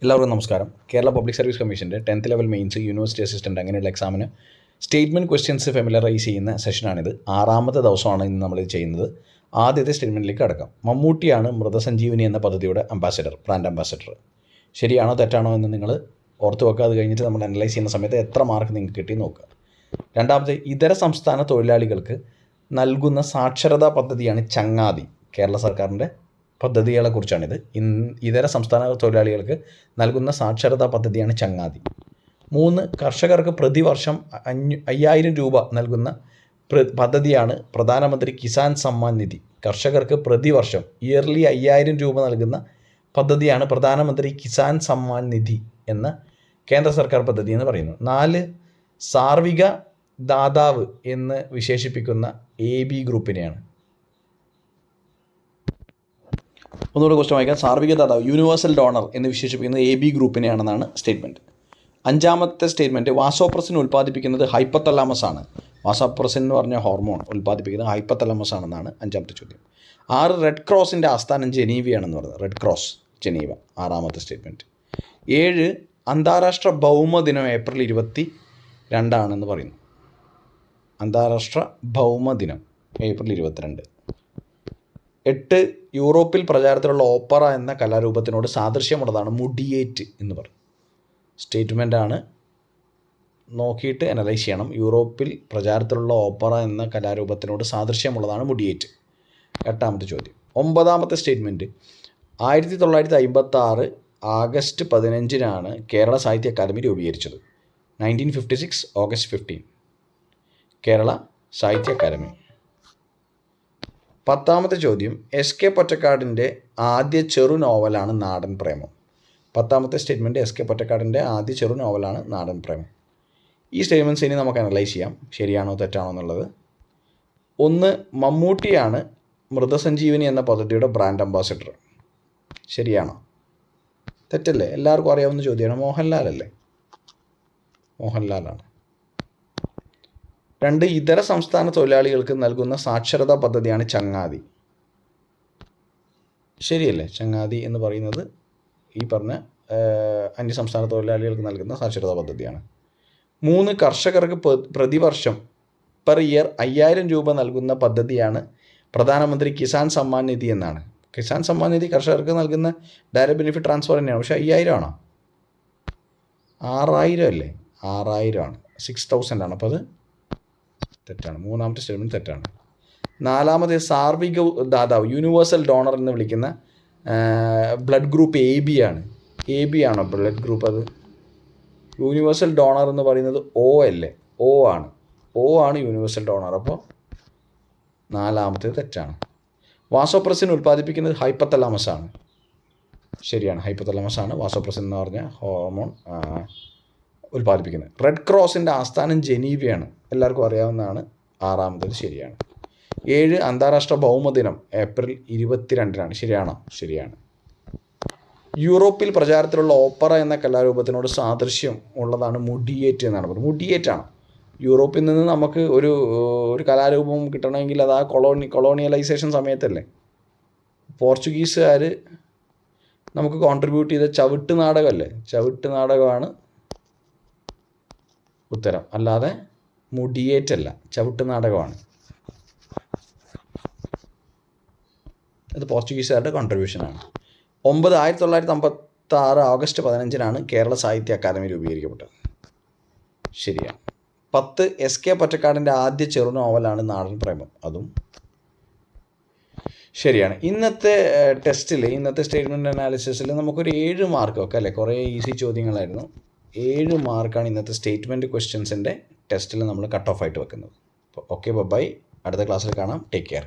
എല്ലാവർക്കും നമസ്കാരം. Kerala public service കമ്മീഷൻ്റെ 10th level mains, university assistant അങ്ങനെയുള്ള എക്സാമിന് സ്റ്റേറ്റ്മെൻറ്റ് ക്വസ്റ്റ്യൻസ് ഫെമിലറൈസ് ചെയ്യുന്ന സെഷനാണിത്. 6ാമത്തെ ദിവസമാണ് ഇന്ന് നമ്മളിത് ചെയ്യുന്നത്. ആദ്യത്തെ സ്റ്റേറ്റ്മെൻറ്റിലേക്ക് കടക്കാം. മമ്മൂട്ടിയാണ് മൃതസഞ്ജീവനി എന്ന പദ്ധതിയുടെ അംബാസഡർ, ബ്രാൻഡ് അംബാസഡർ. ശരിയാണോ തെറ്റാണോ എന്ന് നിങ്ങൾ ഓർത്ത് വെക്കുക. അത് കഴിഞ്ഞിട്ട് നമ്മൾ അനലൈസ് ചെയ്യുന്ന സമയത്ത് എത്ര മാർക്ക് നിങ്ങൾക്ക് കിട്ടി നോക്കുക. രണ്ടാമത്തെ, ഇതര സംസ്ഥാന തൊഴിലാളികൾക്ക് നൽകുന്ന സാക്ഷരതാ പദ്ധതിയാണ് ചങ്ങാതി. കേരള സർക്കാരിൻ്റെ പദ്ധതികളെക്കുറിച്ചാണിത്. ഇതര സംസ്ഥാന തൊഴിലാളികൾക്ക് നൽകുന്ന സാക്ഷരതാ പദ്ധതിയാണ് ചങ്ങാതി. 3, കർഷകർക്ക് പ്രതിവർഷം 5000 രൂപ നൽകുന്ന പദ്ധതിയാണ് പ്രധാനമന്ത്രി കിസാൻ സമ്മാൻ നിധി. കർഷകർക്ക് പ്രതിവർഷം ഇയർലി 5000 രൂപ നൽകുന്ന പദ്ധതിയാണ് പ്രധാനമന്ത്രി കിസാൻ സമ്മാൻ നിധി എന്ന കേന്ദ്ര സർക്കാർ പദ്ധതി എന്ന് പറയുന്നു. 4, സാർവിക ദാതാവ് എന്ന് വിശേഷിപ്പിക്കുന്ന AB ഗ്രൂപ്പിനെയാണ്. ഒന്നുകൂടെ ക്വസ്റ്റ്യൻ വായിക്കാം. സാർവിക ദാതാവ്, യൂണിവേഴ്സൽ ഡോണർ എന്ന് വിശേഷിപ്പിക്കുന്നത് AB ഗ്രൂപ്പിനെയാണെന്നാണ് സ്റ്റേറ്റ്മെൻറ്റ്. 5ാമത്തെ സ്റ്റേറ്റ്മെൻറ്റ്, വാസോപ്രസിൻ ഉൽപ്പാദിപ്പിക്കുന്നത് ഹൈപ്പത്തലാമസ് ആണ്. വാസോപ്രസിൻ എന്ന് പറഞ്ഞ ഹോർമോൺ ഉൽപ്പാദിപ്പിക്കുന്നത് ഹൈപ്പത്തലാമസ് ആണെന്നാണ് 5ാമത്തെ ചോദ്യം. 6, റെഡ് ക്രോസിൻ്റെ ആസ്ഥാനം ജനീവയാണെന്ന് പറയുന്നത്. റെഡ് ക്രോസ് ജനീവ 6ാമത്തെ സ്റ്റേറ്റ്മെൻറ്റ്. 7, അന്താരാഷ്ട്ര ഭൗമദിനം ഏപ്രിൽ 22 പറയുന്നു. അന്താരാഷ്ട്ര ഭൗമദിനം ഏപ്രിൽ 22. 8, യൂറോപ്പിൽ പ്രചാരത്തിലുള്ള ഓപ്പറ എന്ന കലാരൂപത്തിനോട് സാദൃശ്യമുള്ളതാണ് മുഡിയേറ്റ് എന്ന് പറയും. സ്റ്റേറ്റ്മെൻറ്റാണ്, നോക്കിയിട്ട് അനലൈസ് ചെയ്യണം. യൂറോപ്പിൽ പ്രചാരത്തിലുള്ള ഓപ്പറ എന്ന കലാരൂപത്തിനോട് സാദൃശ്യമുള്ളതാണ് മുഡിയേറ്റ്. 8ാമത്തെ ചോദ്യം. 9ാമത്തെ സ്റ്റേറ്റ്മെൻറ്റ്, 1956 ആഗസ്റ്റ് 15 കേരള സാഹിത്യ അക്കാദമി രൂപീകരിച്ചത്. 1956 ഓഗസ്റ്റ് 15 കേരള സാഹിത്യ അക്കാദമി. 10ാമത്തെ ചോദ്യം, SK പൊറ്റക്കാടിൻ്റെ ആദ്യ ചെറു നോവലാണ് നാടൻ പ്രേമം. 10ാമത്തെ സ്റ്റേറ്റ്മെൻറ്റ്, SK പൊറ്റക്കാടിൻ്റെ ആദ്യ ചെറു നോവലാണ് നാടൻ പ്രേമം. ഈ സ്റ്റേറ്റ്മെൻറ്റ്സ് ഇനി നമുക്ക് അനലൈസ് ചെയ്യാം, ശരിയാണോ തെറ്റാണോ എന്നുള്ളത്. 1, മമ്മൂട്ടിയാണ് മൃതസഞ്ജീവനി എന്ന പദ്ധതിയുടെ ബ്രാൻഡ് അംബാസഡർ. ശരിയാണോ? തെറ്റല്ലേ? എല്ലാവർക്കും അറിയാവുന്ന ചോദ്യമാണ്. മോഹൻലാലല്ലേ? മോഹൻലാലാണ്. 2, ഇതര സംസ്ഥാന തൊഴിലാളികൾക്ക് നൽകുന്ന സാക്ഷരതാ പദ്ധതിയാണ് ചങ്ങാതി. ശരിയല്ലേ? ചങ്ങാതി എന്ന് പറയുന്നത് ഈ പറഞ്ഞ അന്യസംസ്ഥാന തൊഴിലാളികൾക്ക് നൽകുന്ന സാക്ഷരതാ പദ്ധതിയാണ്. 3, കർഷകർക്ക് പ്രതിവർഷം പെർ ഇയർ 5000 രൂപ നൽകുന്ന പദ്ധതിയാണ് പ്രധാനമന്ത്രി കിസാൻ സമ്മാൻ നിധി എന്നാണ്. കിസാൻ സമ്മാൻ നിധി കർഷകർക്ക് നൽകുന്ന ഡയറക്റ്റ് ബെനിഫിറ്റ് ട്രാൻസ്ഫർ തന്നെയാണ്. പക്ഷേ 5000 ആണോ? 6000 അല്ലേ? 6000 ആണ്. 6000 ആണ്. അപ്പോൾ അത് തെറ്റാണ്. 3ാമത്തെ സ്റ്റേറ്റ്മെൻറ്റ് തെറ്റാണ്. 4ാമത്, സാർവിക ദാതാവ്, യൂണിവേഴ്സൽ ഡോണർ എന്ന് വിളിക്കുന്ന ബ്ലഡ് ഗ്രൂപ്പ് AB ആണ്. AB ആണോ ബ്ലഡ് ഗ്രൂപ്പ്? അത് യൂണിവേഴ്സൽ ഡോണർ എന്ന് പറയുന്നത് O അല്ലേ? O ആണ് യൂണിവേഴ്സൽ ഡോണർ. അപ്പോൾ 4ാമത്തേത് തെറ്റാണ്. വാസോപ്രസിൻ ഉൽപ്പാദിപ്പിക്കുന്നത് ഹൈപ്പത്തലാമസ് ആണ്. ശരിയാണ്, ഹൈപ്പത്തലാമസ് ആണ് വാസോപ്രസിൻ എന്ന് പറഞ്ഞ ഹോർമോൺ ഉൽപ്പാദിപ്പിക്കുന്നത്. റെഡ് ക്രോസിൻ്റെ ആസ്ഥാനം ജനീവയാണ്. എല്ലാവർക്കും അറിയാവുന്നതാണ്. 6ാമത്തേത് ശരിയാണ്. 7, അന്താരാഷ്ട്ര ഭൗമദിനം ഏപ്രിൽ 22 ശരിയാണോ? ശരിയാണ്. യൂറോപ്പിൽ പ്രചാരത്തിലുള്ള ഓപ്പറ എന്ന കലാരൂപത്തിനോട് സാദൃശ്യം ഉള്ളതാണ് മുഡിയേറ്റ് എന്നാണ് പറയുന്നത്. മുഡിയേറ്റ് ആണ്. യൂറോപ്പിൽ നിന്ന് നമുക്ക് ഒരു കലാരൂപം കിട്ടണമെങ്കിൽ അത് ആ കൊളോണിയലൈസേഷൻ സമയത്തല്ലേ പോർച്ചുഗീസുകാർ നമുക്ക് കോൺട്രിബ്യൂട്ട് ചെയ്ത ചവിട്ട് നാടകമല്ലേ? ചവിട്ട് നാടകമാണ് ഉത്തരം, അല്ലാതെ മുഡിയേറ്റ് അല്ല. ചവിട്ട് നാടകമാണ്. അത് പോർച്ചുഗീസുകാരുടെ കോൺട്രിബ്യൂഷനാണ്. 9, 1956 ഓഗസ്റ്റ് 15 കേരള സാഹിത്യ അക്കാദമി രൂപീകരിക്കപ്പെട്ടത്. ശരിയാണ്. 10, SK പൊറ്റക്കാടിൻ്റെ ആദ്യ ചെറു നോവലാണ് നാടൻ പ്രേമം. അതും ശരിയാണ്. ഇന്നത്തെ സ്റ്റേറ്റ്മെൻറ്റ് അനാലിസിസിൽ നമുക്കൊരു 7 മാർക്കൊക്കെ അല്ലേ? കുറേ ഈസി ചോദ്യങ്ങളായിരുന്നു. 7 മാർക്കാണ് ഇന്നത്തെ സ്റ്റേറ്റ്മെൻറ്റ് ക്വസ്റ്റ്യൻസിൻ്റെ ടെസ്റ്റിൽ നമ്മൾ കട്ട് ഓഫ് ആയിട്ട് വെക്കുന്നത്. അപ്പോൾ ഓക്കെ, ബൈ. അടുത്ത ക്ലാസ്സിൽ കാണാം. Take care.